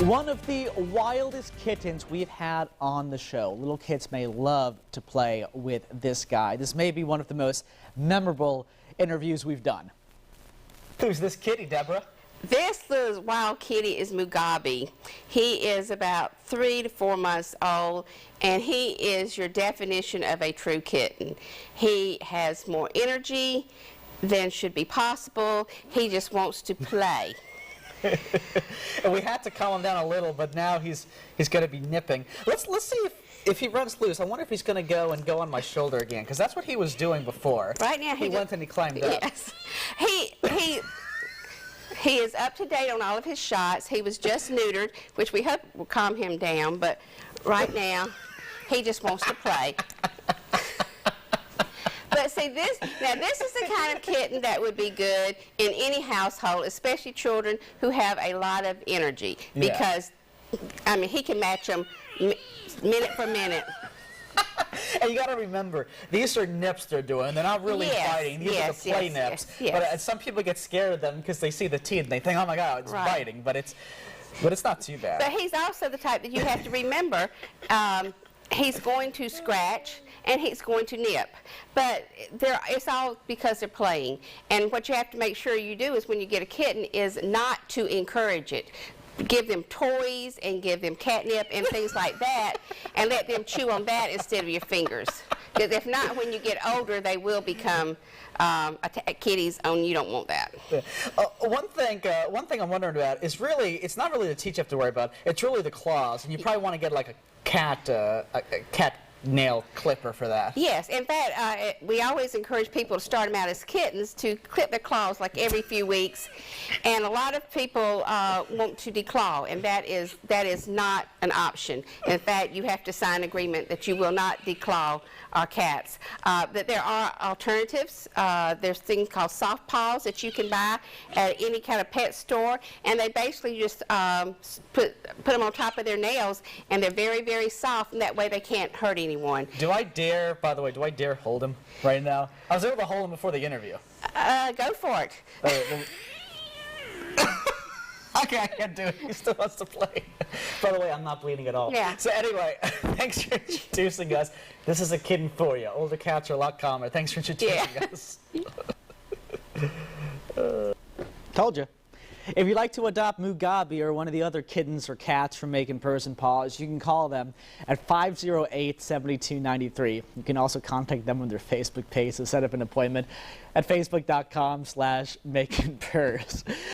One of the wildest kittens we've had on the show. Little kids may love to play with this guy. This may be one of the most memorable interviews we've done. Who's this kitty, Deborah? This little wild kitty is Mugabe. He is about 3 to 4 months old, and he is your definition of a true kitten. He has more energy than should be possible. He just wants to play. And we had to calm him down a little, but now he's going to be nipping. Let's see if he runs loose. I wonder if he's going to go on my shoulder again, because that's what he was doing before. Right now he went and he climbed up. Yes, he is up to date on all of his shots. He was just neutered, which we hope will calm him down. But right now, he just wants to play. But see, this is the kind of kitten that would be good in any household, especially children who have a lot of energy. Yeah. Because, I mean, he can match them minute for minute. And you got to remember, these are nips they're doing. They're not really biting. These are the play nips. But some people get scared of them because they see the teeth and they think, oh my God, it's biting. But it's not too bad. But he's also the type that you have to remember. He's going to scratch and he's going to nip, but it's all because they're playing. And what you have to make sure you do is when you get a kitten is not to encourage it. Give them toys and give them catnip and things like that, and let them chew on that instead of your fingers. Because if not, when you get older, they will become kitties, and you don't want that. Yeah. One thing I'm wondering about is it's not really the teeth you have to worry about. It's really the claws, and you probably want to get like a cat nail clipper for that. Yes, in fact, we always encourage people to start them out as kittens to clip their claws like every few weeks, and a lot of people want to declaw, and that is not an option. In fact, you have to sign an agreement that you will not declaw our cats. But there are alternatives. There's things called soft paws that you can buy at any kind of pet store, and they basically just put them on top of their nails, and they're very, very soft, and that way they can't hurt anyone. By the way, do I dare hold him right now? I was able to hold him before the interview. Go for it. Okay, I can't do it. He still wants to play. By the way, I'm not bleeding at all. Yeah. So anyway, thanks for introducing us. This is a kitten for you. Older cats are a lot calmer. Thanks for introducing us. Told you. If you'd like to adopt Mugabe or one of the other kittens or cats from Making Person Paws, you can call them at 508-7293. You can also contact them on their Facebook page to set up an appointment at facebook.com/makingpurrs.